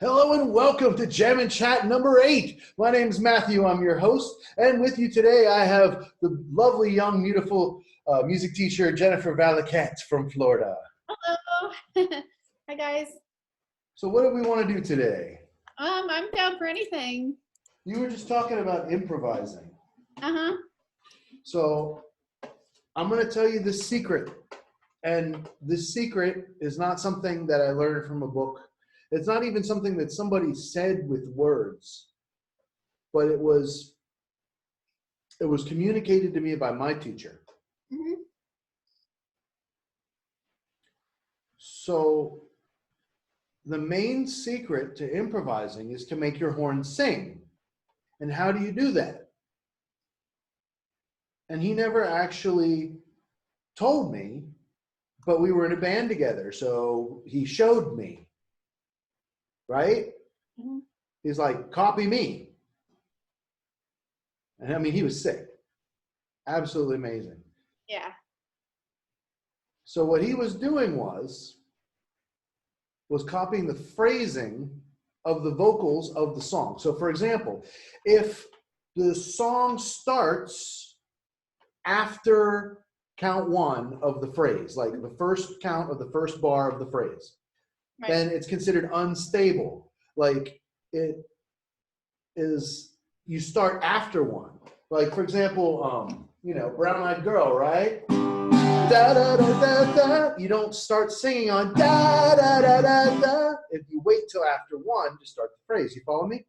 Hello and welcome to Jam and Chat number 8. My name is Matthew. I'm your host. And with you today, I have the lovely, young, beautiful music teacher, Jennifer Valaquette from Florida. Hello. Hi, guys. So what do we want to do today? I'm down for anything. You were just talking about improvising. Uh-huh. So I'm going to tell you the secret. And this secret is not something that I learned from a book. It's not even something that somebody said with words, but it was communicated to me by my teacher. Mm-hmm. So the main secret to improvising is to make your horn sing. And how do you do that? And he never actually told me, but we were in a band together, so he showed me. Right? Mm-hmm. He's like, copy me. And I mean, he was sick. Absolutely amazing. Yeah. So what he was doing was copying the phrasing of the vocals of the song. So for example, if the song starts after count 1 of the phrase, like the first count of the first bar of the phrase, Right. then it's considered unstable. Like it is, you start after 1. Like for example, Brown Eyed Girl, right? Da, da, da, da, da. You don't start singing on da, da, da, da, da. If you wait till after 1 to start the phrase. You follow me?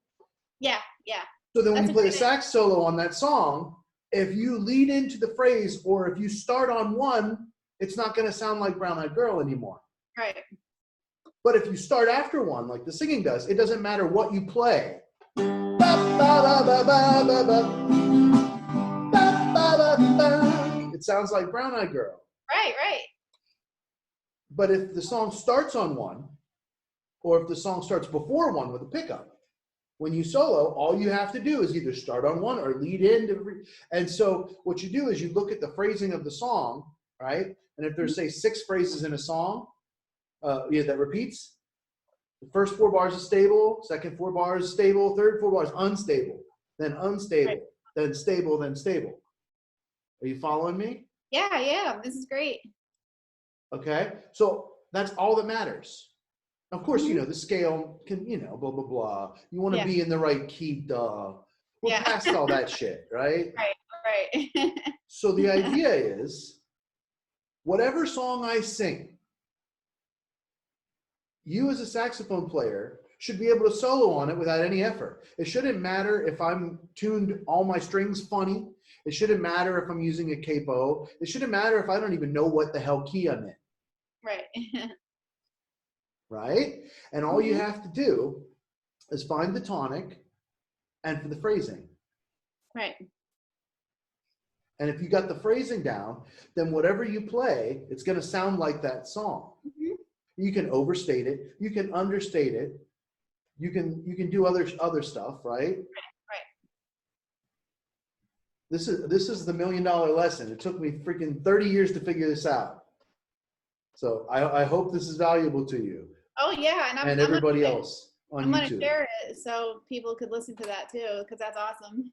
Yeah, yeah. So then when you play a sax solo on that song, if you lead into the phrase or if you start on 1, it's not going to sound like Brown Eyed Girl anymore. Right. But if you start after 1, like the singing does, it doesn't matter what you play. Ba, ba, ba, ba, ba, ba. Ba, ba, ba, ba. It sounds like Brown Eyed Girl. Right. But if the song starts on 1, or if the song starts before 1 with a pickup, when you solo, all you have to do is either start on 1 or lead into. And so what you do is you look at the phrasing of the song, right? And if there's, say, 6 phrases in a song, that repeats, the first 4 bars is stable, second 4 bars stable, third 4 bars unstable, then unstable, right, then stable, then stable. Are you following me? Yeah. This is great. Okay, so that's all that matters. Of course, the scale can, blah, blah, blah. You want to be in the right key, duh. We're past all that shit, right? Right. So the idea is, whatever song I sing, you as a saxophone player should be able to solo on it without any effort. It shouldn't matter if I'm tuned all my strings funny. It shouldn't matter if I'm using a capo. It shouldn't matter if I don't even know what the hell key I'm in. Right. Right? And all you have to do is find the tonic and for the phrasing. Right. And if you got the phrasing down, then whatever you play, it's going to sound like that song. Mm-hmm. You can overstate it. You can understate it. You can do other stuff, right? Right. This is the $1 million lesson. It took me freaking 30 years to figure this out. So I hope this is valuable to you. Oh yeah, and everybody else on YouTube. I'm going to share it so people could listen to that too, because that's awesome.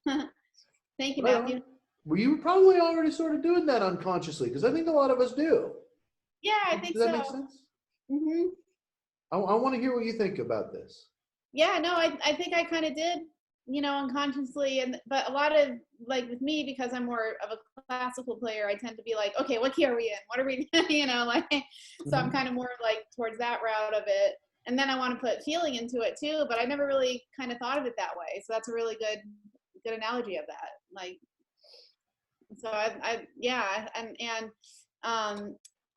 Thank you, Matthew. Well, you were probably already sort of doing that unconsciously, because I think a lot of us do. Yeah, I think so. Does that make sense? Mm-hmm. I want to hear what you think about this. Yeah, no, I think I kind of did, unconsciously, but a lot of, like with me, because I'm more of a classical player, I tend to be like, okay, what key are we in? What are we, so I'm kind of more like towards that route of it. And then I want to put feeling into it too, but I never really kind of thought of it that way. So that's a really good analogy of that. Like, so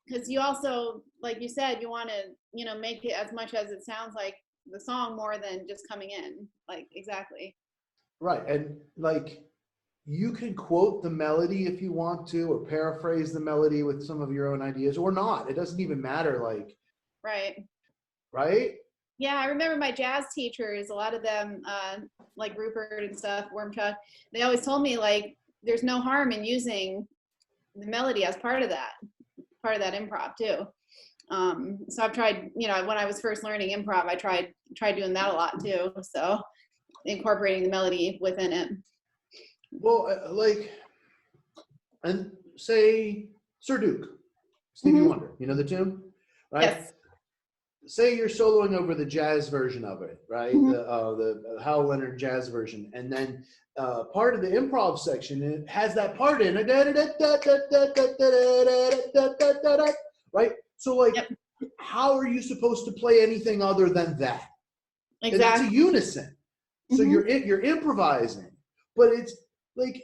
because you also, like you said, you want to, make it as much as it sounds like the song more than just coming in, like, exactly. Right. And like, you can quote the melody if you want to, or paraphrase the melody with some of your own ideas, or not. It doesn't even matter. Like, right? Yeah, I remember my jazz teachers, a lot of them, like Rupert and stuff, Wormchuck, they always told me, like, there's no harm in using the melody as part of that improv too. So I've tried, you know, when I was first learning improv, I tried doing that a lot too. So incorporating the melody within it. Well, like, and say Sir Duke, Stevie Wonder, you know the tune, right? Yes. Say you're soloing over the jazz version of it, right? The Howell Leonard jazz version, and then part of the improv section, it has that part in it, right? So like, how are you supposed to play anything other than that? Exactly. And it's a unison, so you're improvising, but it's like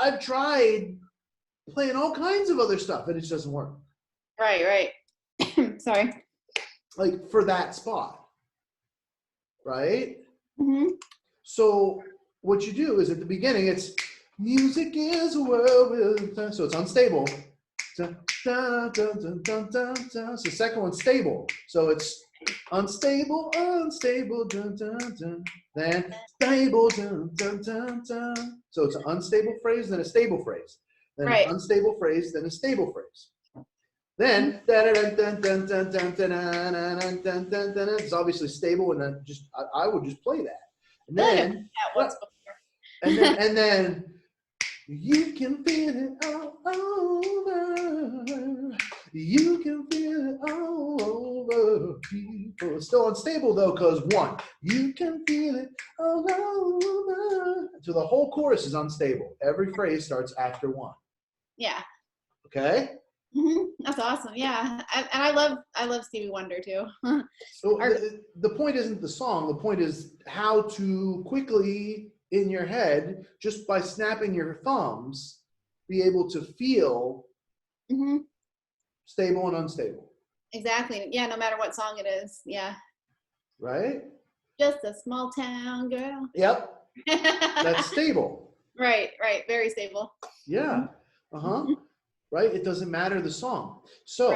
I've tried playing all kinds of other stuff, and it just doesn't work. Right. Sorry. Like for that spot, right? Mm-hmm. So what you do is at the beginning, it's music is a world, so it's unstable. So the second one's stable, so it's unstable, then stable, so it's an unstable phrase, then a stable phrase, then an unstable phrase, then a stable phrase. Then it's obviously stable, and then I would just play that, and then and then you can feel it all over. You can feel it all over people. It's still unstable though, because one, you can feel it all over. So the whole chorus is unstable. Every phrase starts after one. Yeah. Okay. That's awesome. Yeah, and I love Stevie Wonder too. So the point isn't the song. The point is how to quickly in your head, just by snapping your thumbs, be able to feel stable and unstable. Exactly. Yeah, no matter what song it is. Yeah. Right? Just a small town girl. Yep. That's stable. Right. Very stable. Yeah. Right? It doesn't matter the song. So,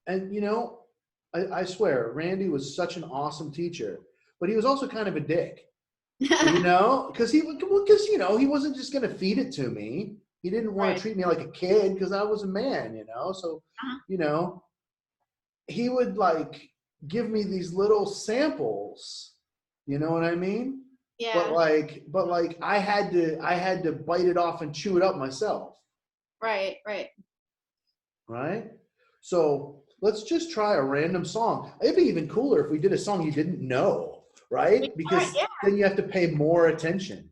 and you know, I swear, Randy was such an awesome teacher, but he was also kind of a dick. You know, because you know, he wasn't just going to feed it to me. He didn't want to treat me like a kid because I was a man, you know. So, you know, he would like give me these little samples. You know what I mean? Yeah. But like, I had to bite it off and chew it up myself. Right. Right. So let's just try a random song. It'd be even cooler if we did a song you didn't know. Right? Because then you have to pay more attention.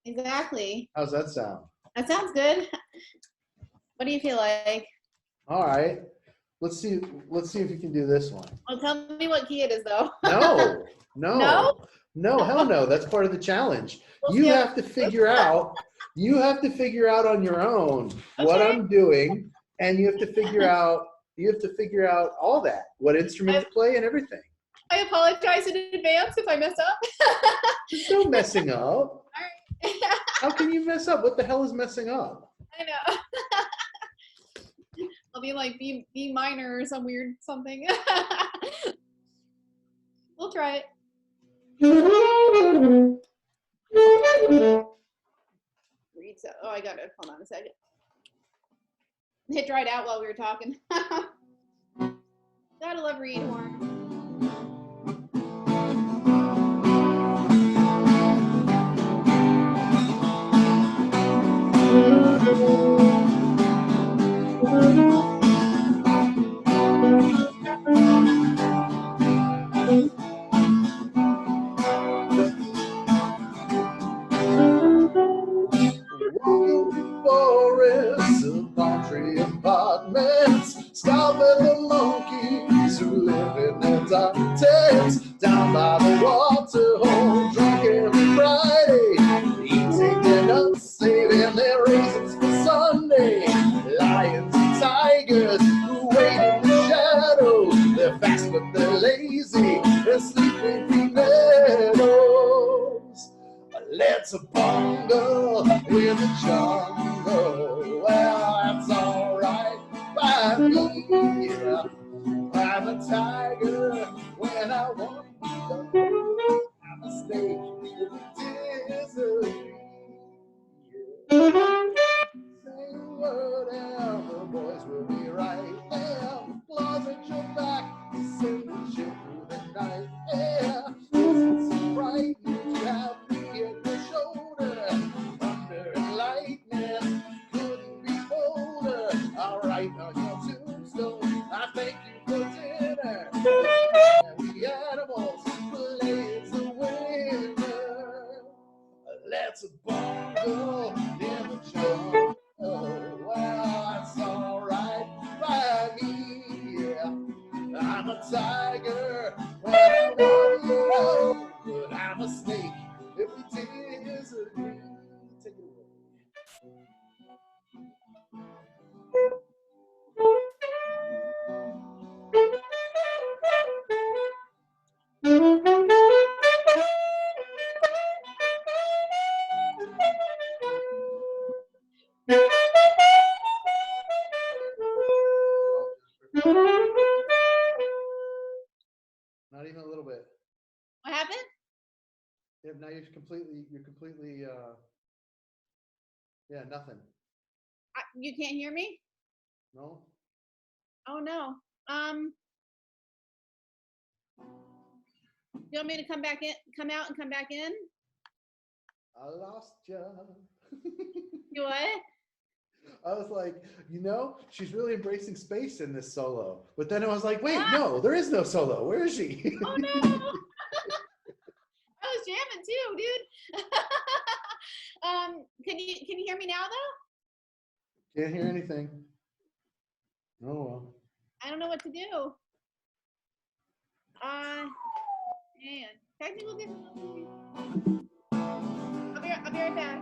Exactly. How's that sound? That sounds good. What do you feel like? All right. Let's see if you can do this one. Well, tell me what key it is, though. No, hell no. That's part of the challenge. You have to figure out on your own what I'm doing, and you have to figure out all that, what instrument to play and everything. I apologize in advance if I mess up. There's no messing up. All right. How can you mess up? What the hell is messing up? I know. I'll be like B minor or some weird something. We'll try it. Oh, I got it. Hold on a second. It dried out while we were talking. Gotta love reed horn. Walking through forests of palm tree apartments, stopping the monkeys who live in their dark tents, down by the water hole, drunk every Friday, eating their nuts, saving their raisins for Sunday. Lions and tigers who wait in the shadows, they're fast but they're lazy, they're sleeping in meadows. Let's bongo in the jungle. Well, that's alright by me. I'm a tiger when I want to go. I'm a snake with a Say a word and the boys will be right there. ship through the night. Yeah, it's so frightening to have me at your shoulder. Thunder and lightning couldn't be bolder. I'll write on your tombstone, I thank you for dinner. And we animals play the winner. Let's bongo in the jungle. Well, that's alright by me. Yeah. I'm a tiger when I want love, but I'm a snake if we disagree. Take it away. Not even a little bit. What happened? Yeah, now you're completely, yeah, nothing. You can't hear me? No? Oh no. You want me to come back in, come out and come back in? I lost ya. You what? I was like, she's really embracing space in this solo. But then I was like, wait, no, there is no solo. Where is she? Oh no. I was jamming too, dude. Can you hear me now though? Can't hear anything. Oh well. I don't know what to do. Man, technical difficulties. I'll be right back.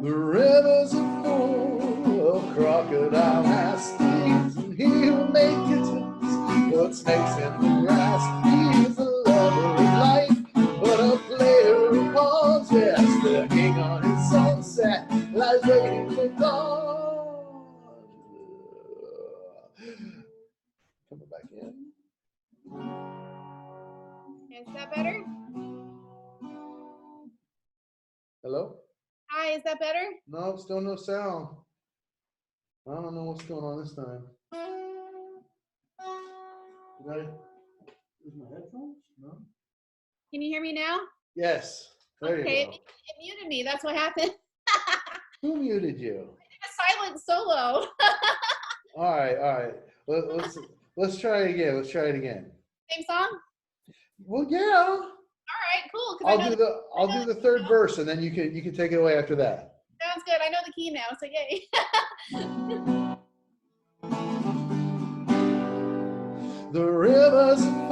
The rivers are full of crocodile nasties, and he who made kittens put snakes in the grass. He's a lover of life, but a player of pawns. Yes, the king on his sunset lies waiting for dawn. Coming back in. Is that better? Hello? Hi, is that better? No, still no sound. I don't know what's going on this time. Is my headphones? No. Can you hear me now? Yes. There Okay, you go. it muted me. That's what happened. Who muted you? A silent solo. All right. Let's try it again. Let's try it again. Same song? Well, yeah. All right, cool. I'll do the third verse, and then you can take it away after that. Sounds good. I know the key now, so yay. The rivers are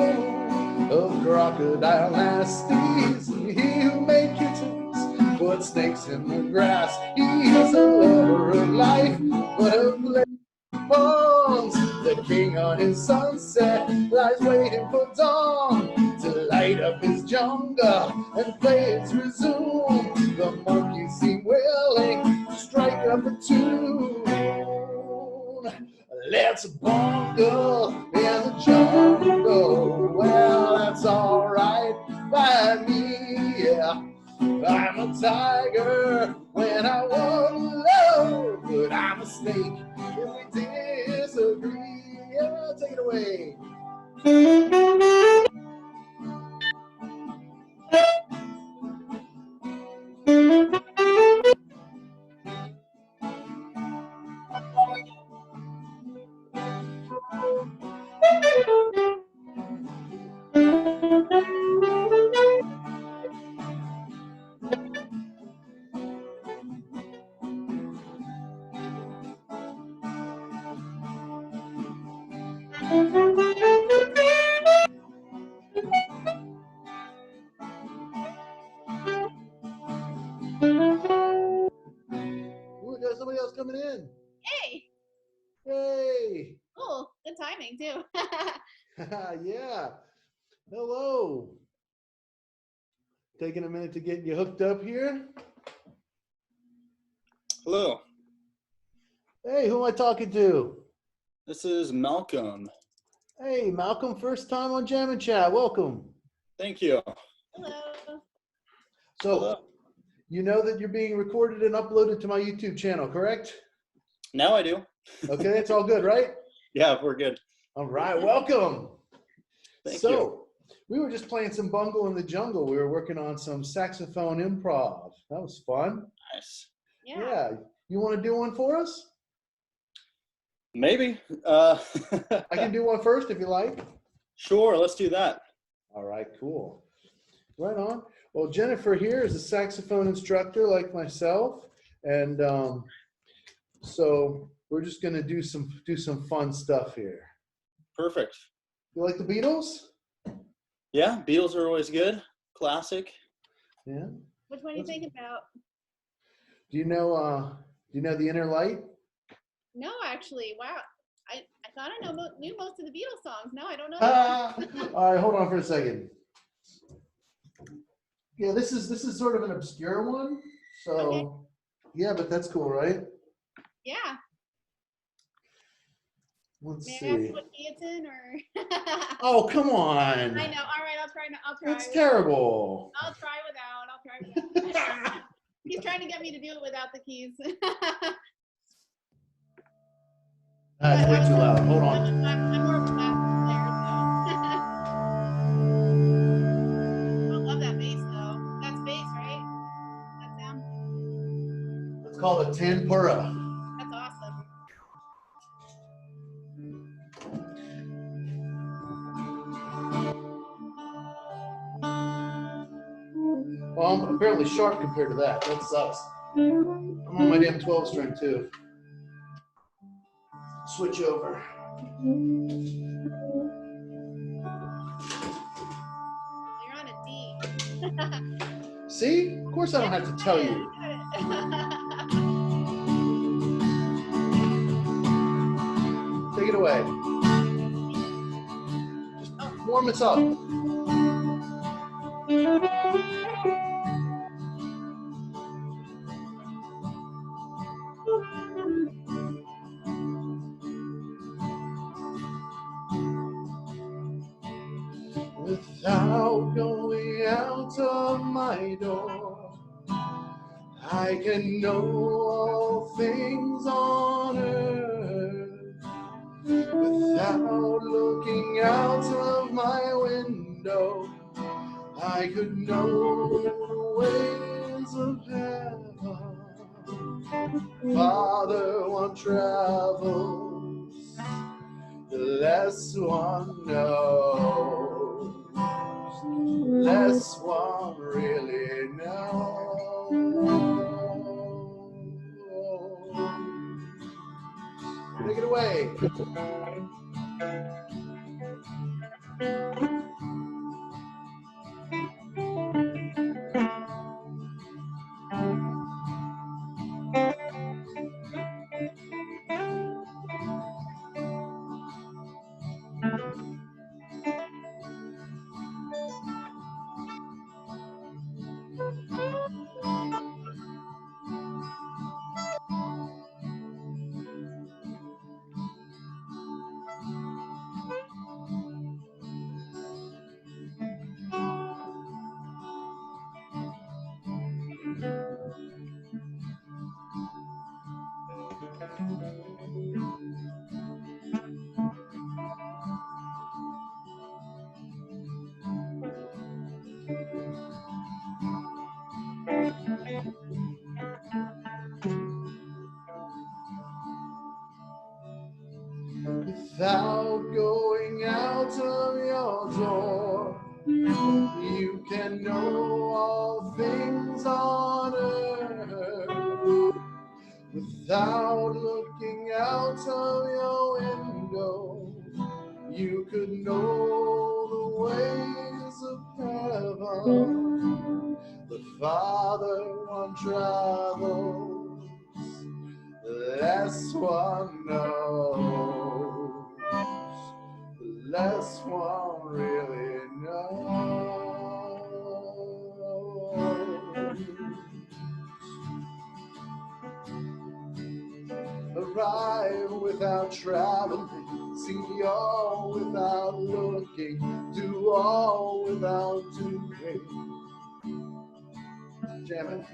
full of crocodile nasties, and he who made kittens put snakes in the grass. He's a lover of life, but a player of pawns. The king on his sunset lies waiting for dawn to light up his jungle and plays resume. The monkeys seem willing to strike up a tune. Let's bongo in the jungle. Well, that's alright by me. Yeah, I'm a tiger when I want love, but I'm a snake if we disagree. Yeah, take it away. Ooh, there's somebody else coming in. Hey, Hey. cool. Good timing, too. Yeah. Hello. Taking a minute to get you hooked up here. Hello, Hey, who am I talking to? this is Malcolm. Hey, Malcolm, first time on Jam and Chat. Welcome. Thank you. Hello. So, Hello. you know that you're being recorded and uploaded to my YouTube channel, correct? Now I do. Okay, it's all good, right? Yeah, we're good. All right, welcome. Thank so, you. we were just playing some Bungle in the Jungle. We were working on some saxophone improv. That was fun. Nice. Yeah. You want to do one for us? Maybe. I can do one first if you like. Sure, let's do that. All right, cool. Right on. Well, Jennifer here is a saxophone instructor like myself, and so we're just gonna do some fun stuff here. Perfect. You like the Beatles? Yeah, Beatles are always good. Classic. Yeah. Which one are you thinking about? Do you know The Inner Light? No, actually. Wow. I thought I knew most of the Beatles songs. No, I don't know that one. All right, hold on for a second. Yeah, this is sort of an obscure one. So Okay. yeah, but that's cool, right? Yeah. Let's May I ask see. what key it's in, or? Oh, come on. I know. All right, I'll try. That's terrible. I'll try without. He's trying to get me to do it without the keys. That's way too loud. Hold on. I'm more of a classical player, so. I love that bass, though. That's bass, right? That sound? It's called a tanpura. That's awesome. Well, I'm apparently sharp compared to that. That sucks. I'm on my damn 12 string too. Switch over. You're on a D. See? Of course I don't have to tell you. Take it away. Just warm us up. Without going out of my door, I can know all things on earth. Without looking out of my window, I could know the ways of heaven. Farther one travels, the less one knows, less one really knows. Take it away. Without going out of your door, you can know all things on earth. Without looking out of your window, you could know the ways of heaven. The farther one travels, the less one knows, the less one really knows. Arrive without traveling, see all without looking, do all without doing. Jam it.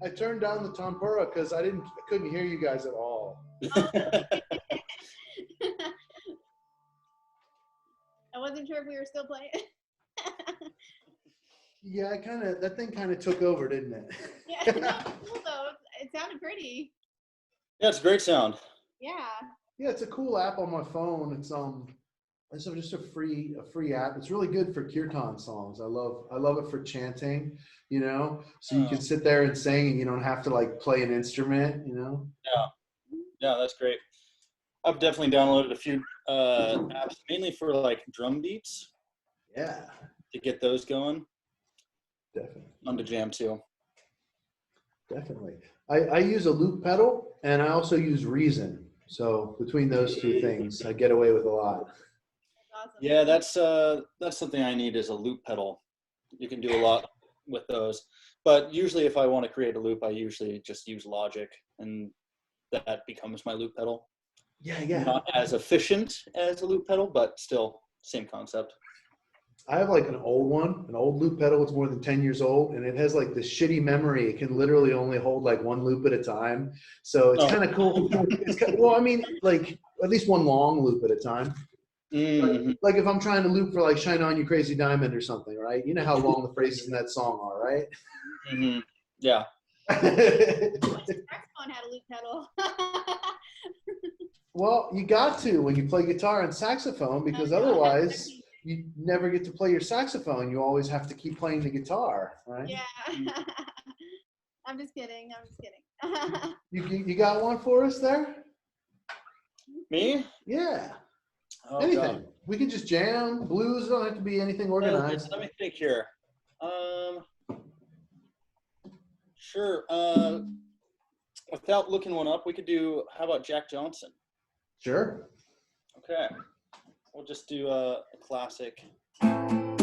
I turned down the tempura because I couldn't hear you guys at all. I wasn't sure if we were still playing. Yeah, that thing kind of took over, didn't it? Yeah, no, it's cool though. It sounded pretty. Yeah, it's a great sound. Yeah. Yeah, it's a cool app on my phone. It's just a free app. It's really good for kirtan songs. I love it for chanting, so you can sit there and sing and you don't have to like play an instrument, Yeah, that's great. I've definitely downloaded a few apps, mainly for like drum beats. Yeah, to get those going. Definitely. On the jam too. Definitely. I use a loop pedal and I also use Reason. So between those two things, I get away with a lot. Awesome. Yeah, that's something I need is a loop pedal. You can do a lot with those. But usually if I want to create a loop, I usually just use Logic and that becomes my loop pedal. Yeah. Not as efficient as a loop pedal, but still same concept. I have like an old loop pedal. It's more than 10 years old, and it has like this shitty memory. It can literally only hold like one loop at a time. So it's kind of cool. Well, I mean, like at least one long loop at a time. Mm-hmm. Like if I'm trying to loop for like Shine On You Crazy Diamond or something, right? You know how long the phrases in that song are, right? Mm-hmm. Yeah. Saxophone had a loop pedal. Well, you got to when you play guitar and saxophone, because otherwise you never get to play your saxophone. You always have to keep playing the guitar, right? Yeah. I'm just kidding. You got one for us there? Me? Yeah. Oh, Anything. God. We can just jam. Blues don't have to be anything organized. Let me think here. Sure. Without looking one up, we could do, how about Jack Johnson? Sure. Okay. We'll just do a classic. Oh,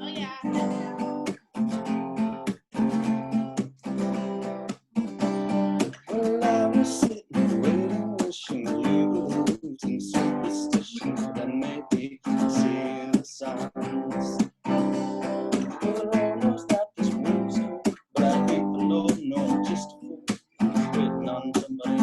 yeah. Well, I was sitting, waiting, wishing you believed in superstition, then maybe seeing the signs. Well, Lord knows that this world's cool, but I hate the Lord, no, I'm just a fool, waiting on somebody.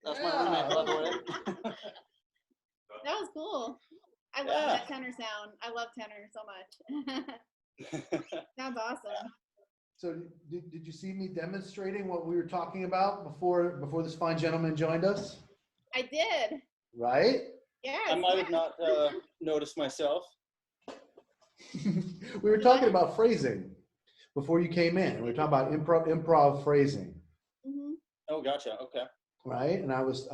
That's my roommate, by the way. That was cool. I love Yeah. that tenor sound. I love tenor so much. Sounds awesome. So did you see me demonstrating what we were talking about before this fine gentleman joined us? I did. Right? Yes. I might have not noticed myself. We were talking about phrasing before you came in. We were talking about improv phrasing. Mm-hmm. Oh, gotcha. Okay. Right? And I was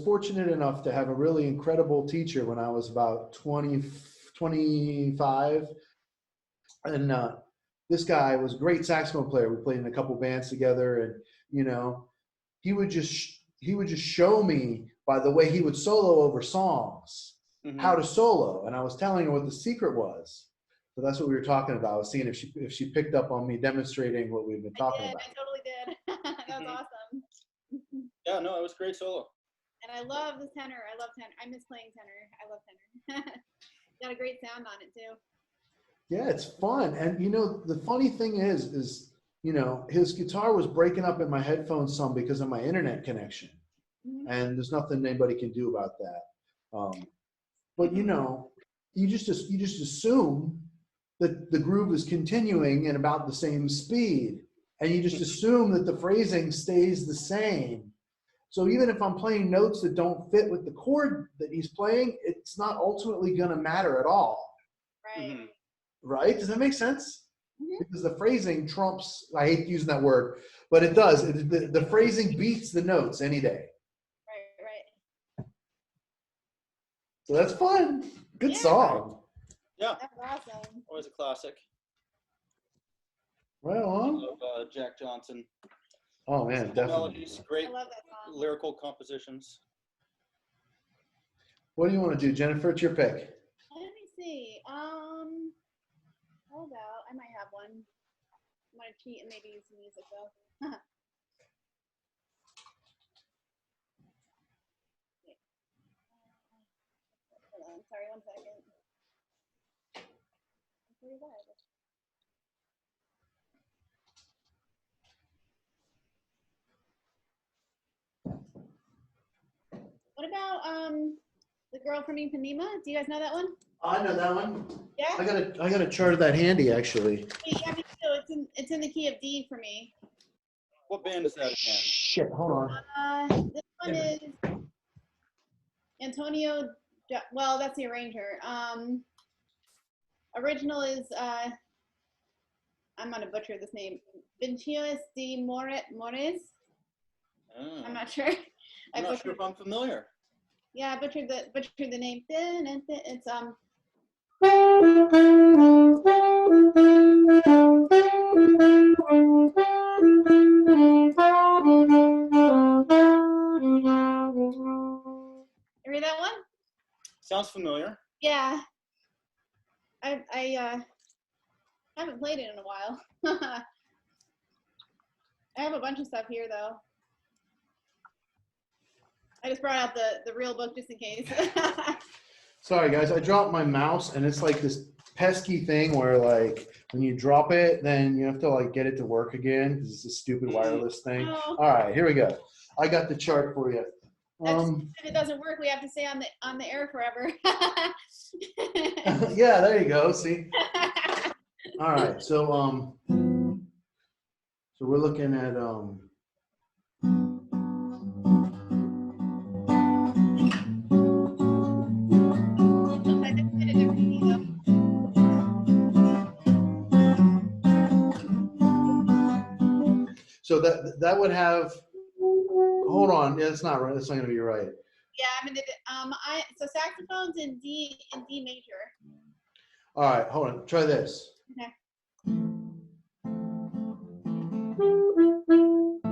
fortunate enough to have a really incredible teacher when I was about 25. And this guy was a great saxophone player. We played in a couple bands together, and you know, he would just show me by the way he would solo over songs how to solo, and I was telling her what the secret was. So that's what we were talking about. I was seeing if she picked up on me demonstrating what we've been talking about. I totally did. That's awesome. Yeah, no, it was great solo. And I love the tenor. I love tenor. I miss playing tenor. I love tenor. Got a great sound on it too. Yeah, it's fun. And you know, the funny thing is, you know, his guitar was breaking up in my headphones some because of my internet connection. Mm-hmm. And there's nothing anybody can do about that. But you know, you just assume that the groove is continuing at about the same speed. And you just assume that the phrasing stays the same. So even if I'm playing notes that don't fit with the chord that he's playing, it's not ultimately going to matter at all. Right. Mm-hmm. Right? Does that make sense? Mm-hmm. Because the phrasing trumps, I hate using that word, but it does. The phrasing beats the notes any day. Right. So that's fun. Good song. Yeah. That's awesome. Always a classic. Right on. Love Jack Johnson. Oh man, Simple definitely. melodies, great I love that song. lyrical compositions. What do you want to do, Jennifer? It's your pick. Let me see. Hold out. I might have one. I'm gonna cheat and maybe use some music though. Wait. Hold on. Sorry, 1 second. Where is that? What about the girl from Ipanema? Do you guys know that one? I know that one. Yeah. I got a chart of that handy actually. Yeah, me too. It's in the key of D for me. What band is that again? Shit, hold on. This one is Antonio. Well, that's the arranger. Original is I'm gonna butcher this name. Vincius de Mores. Oh. I'm not sure. I'm not sure if I'm familiar. Yeah, I butchered the name. It's you read that one? Sounds familiar. Yeah. I haven't played it in a while. I have a bunch of stuff here though. I just brought out the real book just in case. Sorry guys, I dropped my mouse and it's like this pesky thing where like when you drop it, then you have to like get it to work again because it's a stupid wireless thing. Oh. All right, here we go. I got the chart for you. If it doesn't work, we have to stay on the air forever. Yeah, there you go. See. All right, so we're looking at so that would have. Hold on, yeah, that's not right. That's not gonna be right. Yeah, I'm gonna. So saxophones in D major. All right, hold on. Try this. Okay.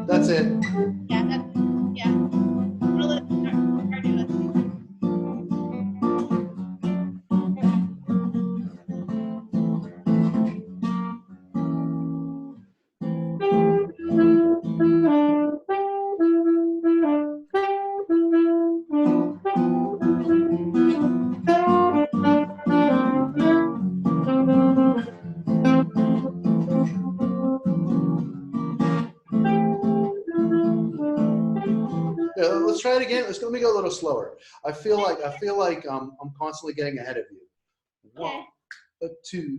That's it. Yeah. Let's start doing again. Let me go a little slower. I feel like I'm constantly getting ahead of you. Okay. 1, 2,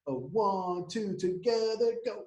1, 2, together, go.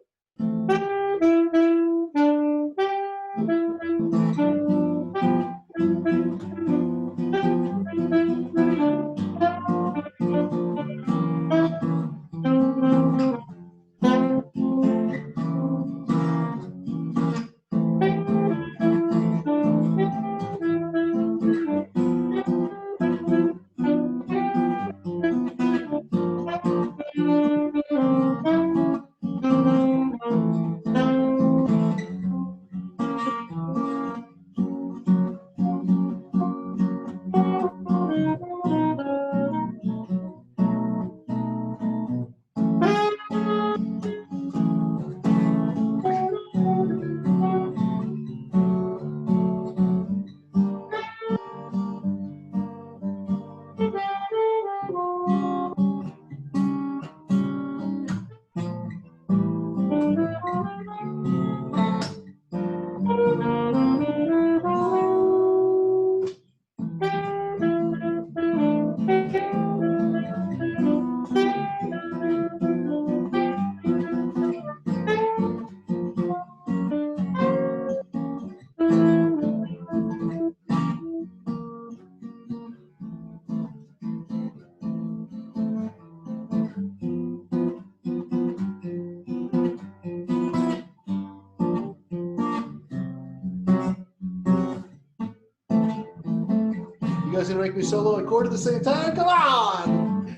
You guys gonna make me solo and chord at the same time? Come on!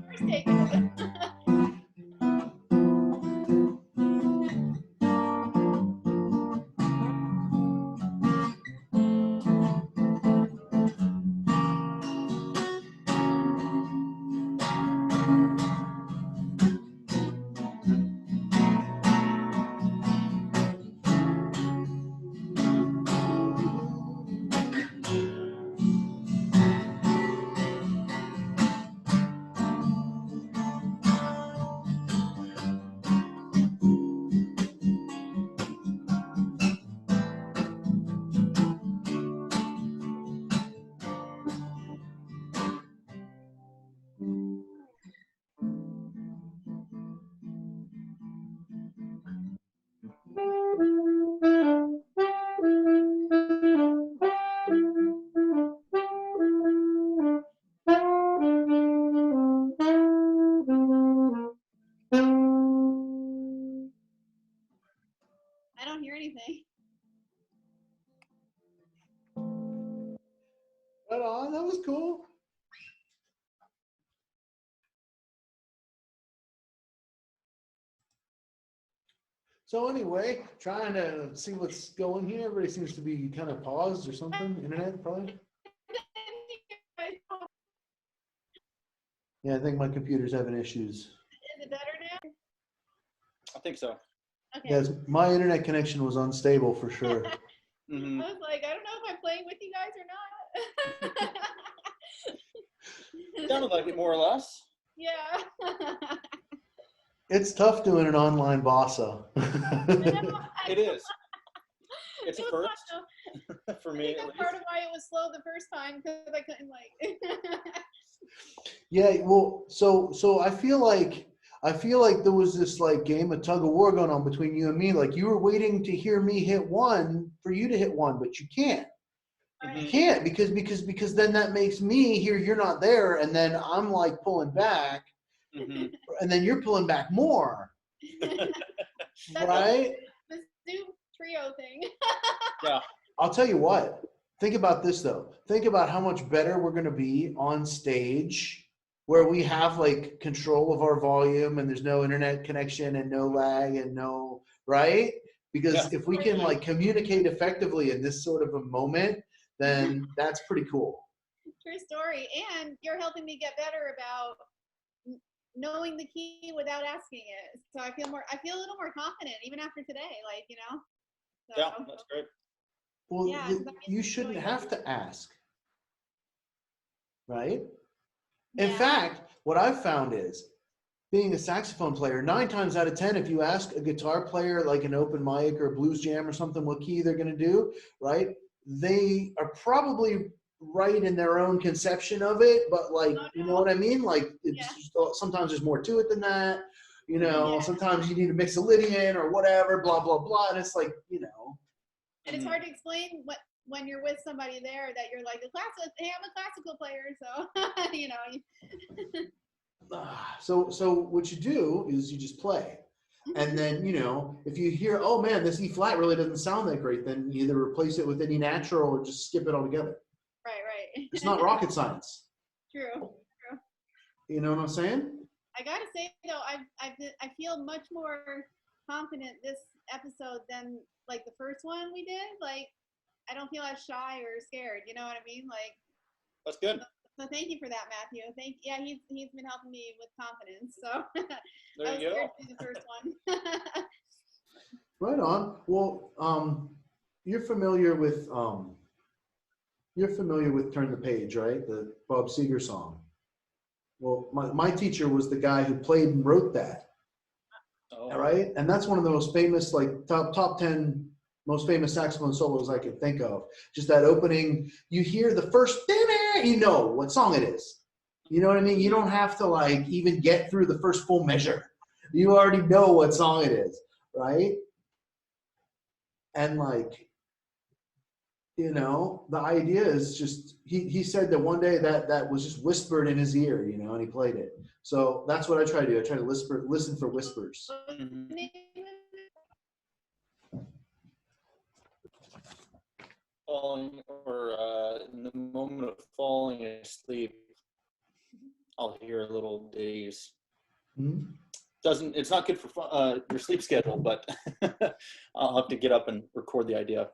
First take. I don't hear anything. Right on, that was cool. So anyway, trying to see what's going here. Everybody seems to be kind of paused or something. Internet, probably. Yeah, I think my computer's having issues. Is it better now? I think so. Okay. Yes, my internet connection was unstable for sure. Mhm. I was like, I don't know if I'm playing with you guys or not. Sounded like it more or less. Yeah. It's tough doing an online bossa. It is. It's a It was first fun, though. for I me think at that's part of least. why it was slow the first time, because I couldn't like. Yeah, well, so I feel like there was this like game of tug of war going on between you and me. Like you were waiting to hear me hit one for you to hit one, but you can't. You Mhm. can't because then that makes me hear you're not there, and then I'm like pulling back, Mhm. and then you're pulling back more, That's right? the Zoom trio thing. Yeah. I'll tell you what. Think about this though. Think about how much better we're going to be on stage where we have like control of our volume and there's no internet connection and no lag and no, right? Because Yeah. if we can like communicate effectively in this sort of a moment, then that's pretty cool. True story. And you're helping me get better about knowing the key without asking it. So I feel a little more confident even after today, like, you know. So, Yeah, that's great. Well, yeah, 'cause that you means shouldn't doing have to ask, right? In yeah. fact, what I've found is being a saxophone player, 9 times out of 10, if you ask a guitar player, like an open mic or a blues jam or something, what key they're going to do, right? They are probably right in their own conception of it, but like, you know what I mean? Like, it's sometimes there's more to it than that. You know, sometimes you need to mix a Lydian or whatever, blah, blah, blah. And it's like, you know. And it's hard to explain when you're with somebody there that you're like, hey, I'm a classical player, so, you know. So what you do is you just play. And then, you know, if you hear, oh man, this E flat really doesn't sound that great, then you either replace it with any natural or just skip it altogether. Right. It's not rocket science. True. You know what I'm saying? I gotta say though, I feel much more confident this episode than like the first one we did. Like, I don't feel as shy or scared. You know what I mean? Like, That's good. So thank you for that, Matthew. He's been helping me with confidence. So There I was you scared go. to do the first one. Right on. Well, you're familiar with Turn the Page, right? The Bob Seger song. Well, my teacher was the guy who played and wrote that. Oh. Right? And that's one of the most famous, like top 10 most famous saxophone solos I could think of. Just that opening, you hear the first, you know what song it is. You know what I mean? You don't have to like even get through the first full measure. You already know what song it is, right? And like, you know, the idea is just, he said that one day that was just whispered in his ear, you know, and he played it. So that's what I try to do. I try to listen for whispers. Falling or in the moment of falling asleep, I'll hear little ditties. Mm-hmm. It's not good for your sleep schedule, but I'll have to get up and record the idea.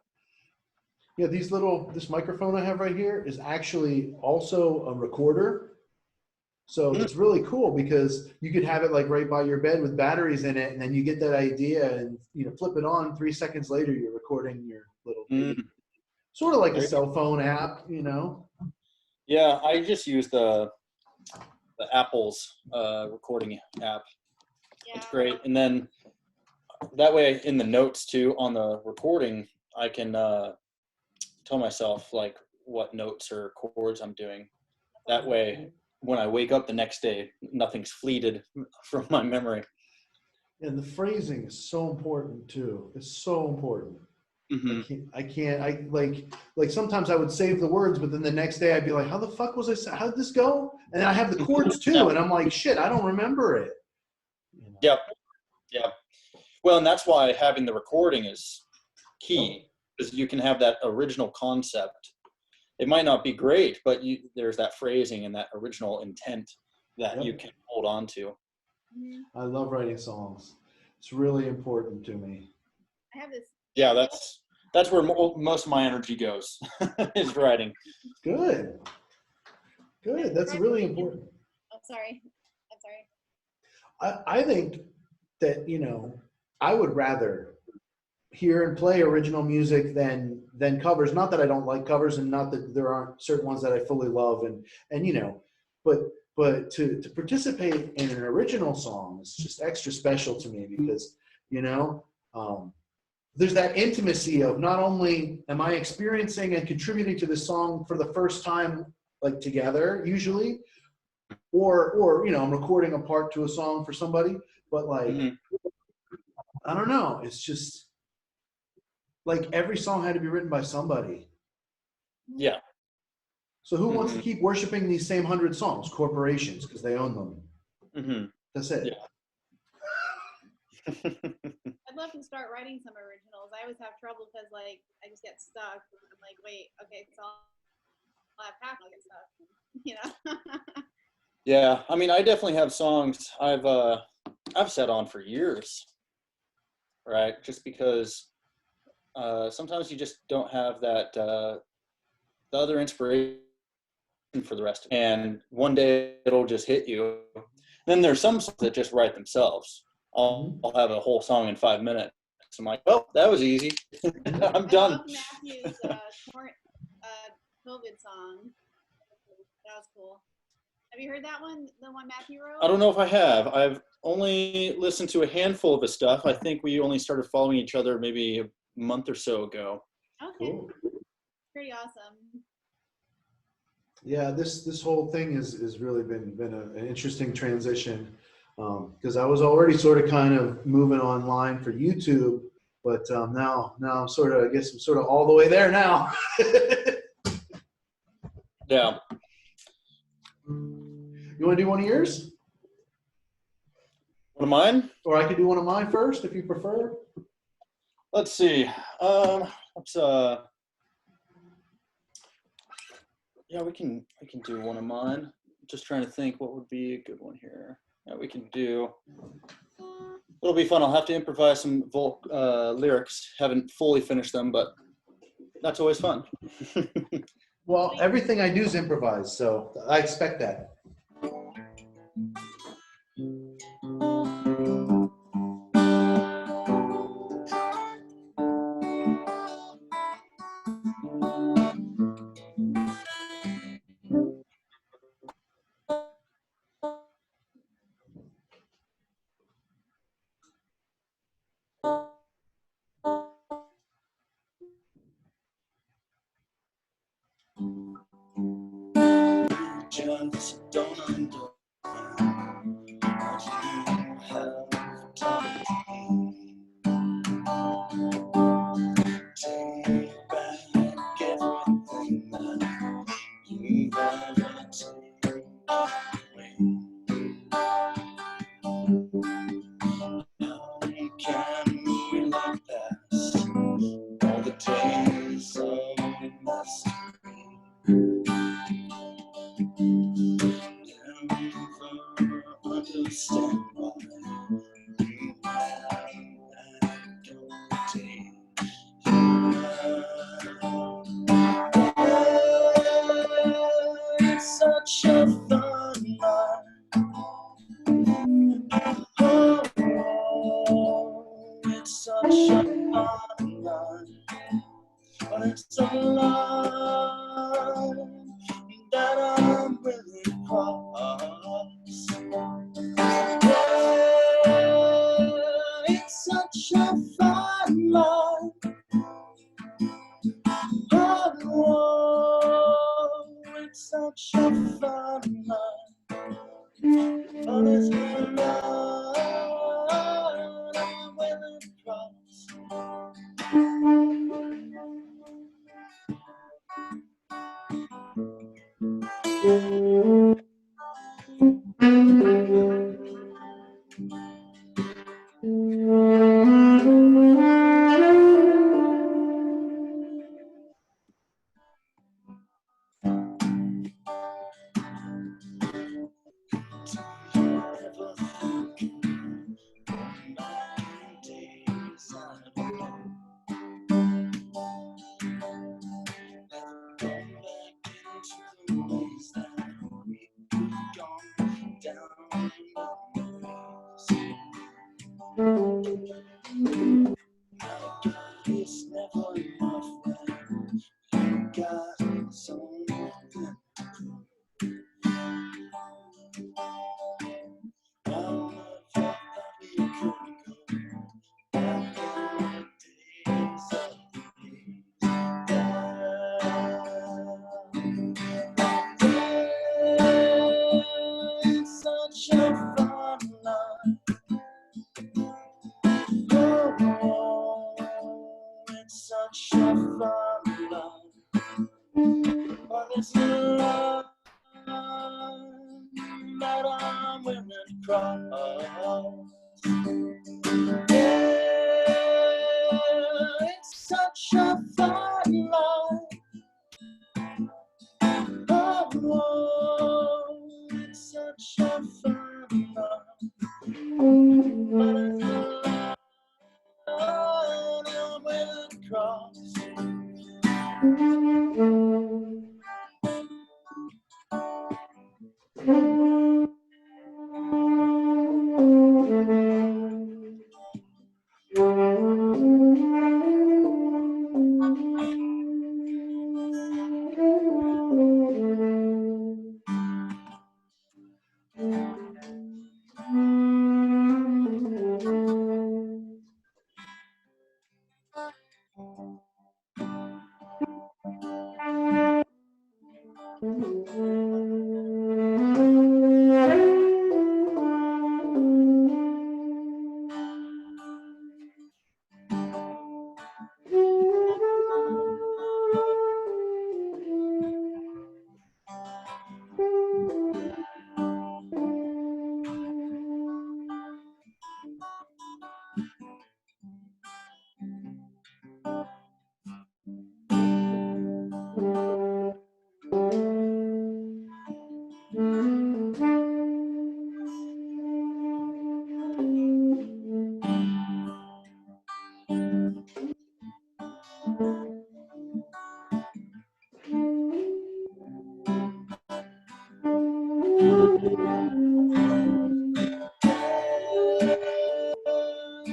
Yeah, this microphone I have right here is actually also a recorder. So it's really cool because you could have it like right by your bed with batteries in it, and then you get that idea and, you know, flip it on, 3 seconds later, you're recording your little sort of like a cell phone app, you know? Yeah, I just use the Apple's recording app. Yeah. It's great. And then that way in the notes too, on the recording, I can tell myself like what notes or chords I'm doing. That way, when I wake up the next day, nothing's fleeted from my memory. And the phrasing is so important too. It's so important. I like sometimes I would save the words, but then the next day I'd be like, how the fuck was how did this go? And I have the chords too, and I'm like, shit, I don't remember it. You know? Yep. Well, and that's why having the recording is key, because you can have that original concept. It might not be great, but there's that phrasing and that original intent that you can hold on to. I love writing songs. It's really important to me. I have this. Yeah, that's where most of my energy goes, is writing. Good. That's really important. Oh, sorry. I'm sorry. I think that, you know, I would rather hear and play original music than covers. Not that I don't like covers, and not that there aren't certain ones that I fully love, and you know, but to participate in an original song is just extra special to me because, you know, there's that intimacy of not only am I experiencing and contributing to the song for the first time, like together usually, or you know, I'm recording a part to a song for somebody, but like, I don't know, it's just like every song had to be written by somebody. Yeah. So who wants to keep worshiping these same 100 songs? Corporations, because they own them. That's it. Yeah. I'd love to start writing some originals. I always have trouble because like I just get stuck. I'm like, wait, okay, so I'll have half I'll get stuck. You know. Yeah, I mean, I definitely have songs I've sat on for years, right? Just because sometimes you just don't have that the other inspiration for the rest of it. And one day it'll just hit you. Then there's some songs that just write themselves. I'll have a whole song in 5 minutes. I'm like, well, that was easy. I'm done. I love Matthew's COVID song. That was cool. Have you heard that one? The one Matthew wrote? I don't know if I have. I've only listened to a handful of his stuff. I think we only started following each other maybe a month or so ago. Okay. Cool. Pretty awesome. Yeah, this whole thing is really been an interesting transition, because I was already sort of kind of moving online for YouTube, but now I'm sort of, I guess I'm sort of all the way there now. Yeah. You want to do one of yours, One of mine? or I could do one of mine first if you prefer. Let's see. Let's yeah, we can do one of mine. Just trying to think what would be a good one here. Yeah, we can do. It'll be fun. I'll have to improvise some lyrics. Haven't fully finished them, but that's always fun. Well, everything I do is improvised, so I expect that. Just don't understand what you have taught me. Take back everything that you've ever taken away. How can we look past all the days of mystery? Never understand why you have that day. It's such a fun life. Oh, it's such a fun life. But it's a line that I'm willing to cross. Yeah, it's such a fine line. Oh, it's such a fine line. But it's a line I'm willing to cross. Never think going back in days I don't know. Never going back into the ways that we've gone down memories. My God, it's never enough when you got something to prove. I never thought that we could go back in the days of the days. It's such a fun life. Oh, it's such a fun life. But it's a love that I'm willing to cross. Yeah, it's such a fun life. Oh, it's such a fun life. But it's a line I'm willing to cross.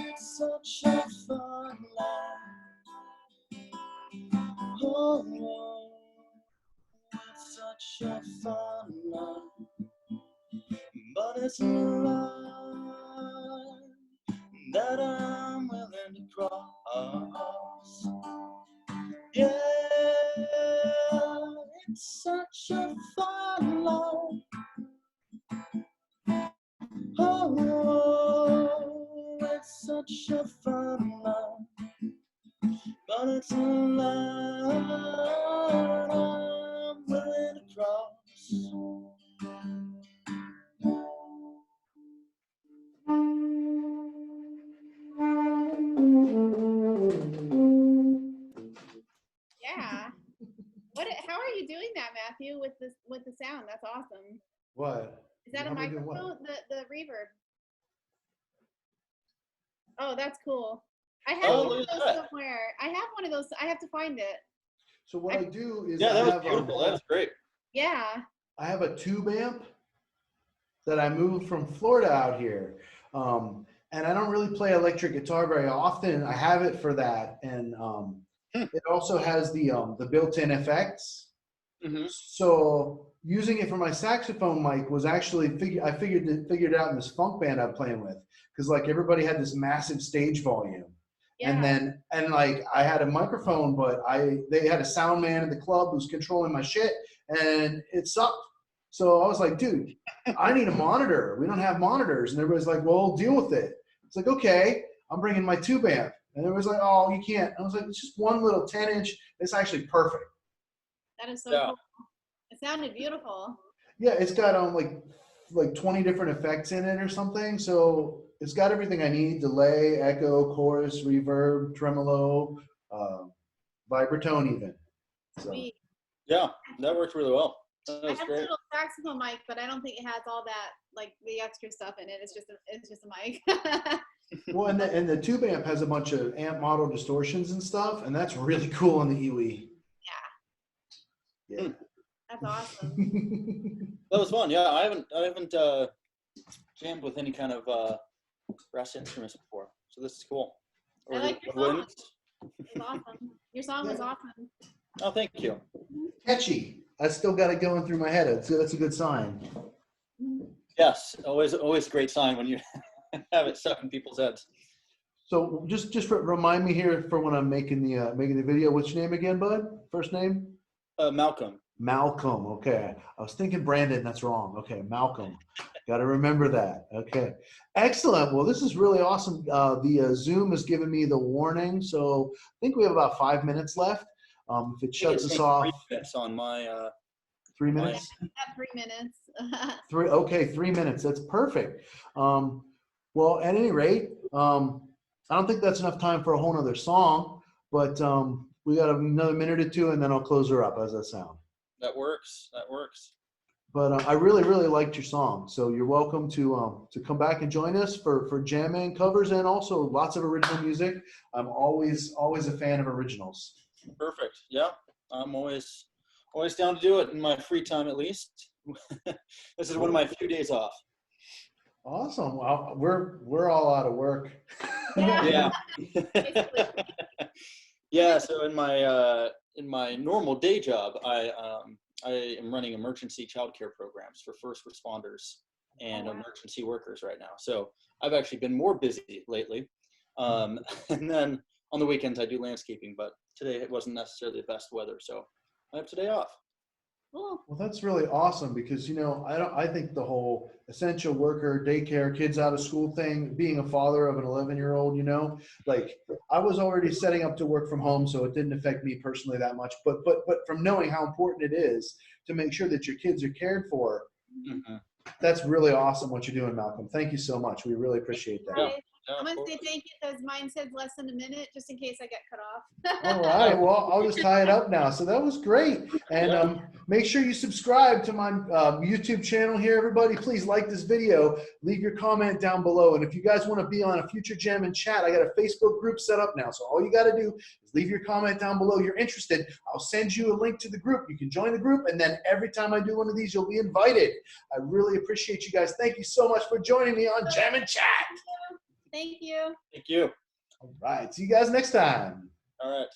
It's such a fun life. Oh, it's such a fun life. But it's a line that I'm willing to cross. Yeah, it's such a fun life. Oh, it's such a fun life. But it's a line I'm willing to cross. Yeah. How are you doing that, Matthew, with the sound? That's awesome. What? Is that How a am I doing what? microphone? The reverb. Oh, that's cool. I have Oh, one of look at those that. somewhere. I have one of those. I have to find it. So what I do is Yeah, I that was have beautiful. That was great. Yeah. I have a tube amp that I moved from Florida out here. And I don't really play electric guitar very often. I have it for that. And it also has the built-in effects. Mhm. So using it for my saxophone mic was actually I figured it out in this funk band I'm playing with, because like everybody had this massive stage volume. Yeah. And like I had a microphone, but they had a sound man in the club who's controlling my shit, and it sucked. So I was like, dude, I need a monitor. We don't have monitors. And everybody's like, well, deal with it. It's like, okay, I'm bringing my tube amp. And everybody's like, oh, you can't. I was like, it's just one little 10-inch. It's actually perfect. That is so Yeah. cool. It sounded beautiful. Yeah, it's got like 20 different effects in it or something. So it's got everything I need: delay, echo, chorus, reverb, tremolo, vibratone even. So Sweet. Yeah, that worked really well. That I was have a great. little saxophone mic, but I don't think it has all that, like the extra stuff in it. It's just a mic. well, and the tube amp has a bunch of amp model distortions and stuff, and that's really cool on the EWI. Yeah. That's awesome. That was fun. Yeah, I haven't jammed with any kind of brass instruments before, so this is cool. I like your woodwinds. song. It's awesome. Your song was awesome. Oh, thank you. Catchy. I still got it going through my head. That's a good sign. Yes, always a great sign when you have it stuck in people's heads. So just remind me here for when I'm making the video. What's your name again, bud? First name? Malcolm. Malcolm. Okay. I was thinking Brandon. That's wrong. Okay. Malcolm. Got to remember that. Okay. Excellent. Well, this is really awesome. The Zoom has given me the warning. So I think we have about 5 minutes left. If it shuts us off. 3 minutes on my 3 minutes? Yeah, 3 minutes. Okay, 3 minutes. That's perfect. Well, at any rate, I don't think that's enough time for a whole nother song, but we got another minute or two, and then I'll close her up. How's that sound? That works. That works. But I really, really liked your song. So you're welcome to come back and join us for jamming covers and also lots of original music. I'm always a fan of originals. Perfect. Yeah, I'm always down to do it in my free time at least. This is one of my few days off. Awesome. Well, we're all out of work. Yeah. Basically. Yeah. So in my normal day job, I am running emergency childcare programs for first responders and Oh, wow. emergency workers right now. So I've actually been more busy lately. And then on the weekends I do landscaping, but today it wasn't necessarily the best weather, so I have today off. Cool. Well, that's really awesome because, I think the whole essential worker, daycare, kids out of school thing, being a father of an 11-year-old, like I was already setting up to work from home, so it didn't affect me personally that much. But from knowing how important it is to make sure that your kids are cared for, Mhm. that's really awesome what you're doing, Malcolm. Thank you so much. We really appreciate that. Guys, Yeah, I'm of gonna course. say thank you because mine says less than a minute, just in case I get cut off. All right. Well, I'll just tie it up now. So that was great. And Yeah. make sure you subscribe to my YouTube channel here, everybody. Please like this video. Leave your comment down below. And if you guys want to be on a future jam and chat, I got a Facebook group set up now. So all you got to do is leave your comment down below. You're interested. I'll send you a link to the group. You can join the group. And then every time I do one of these, you'll be invited. I really appreciate you guys. Thank you so much for joining me on Jam and Chat. Thank you. Thank you. All right. See you guys next time. All right.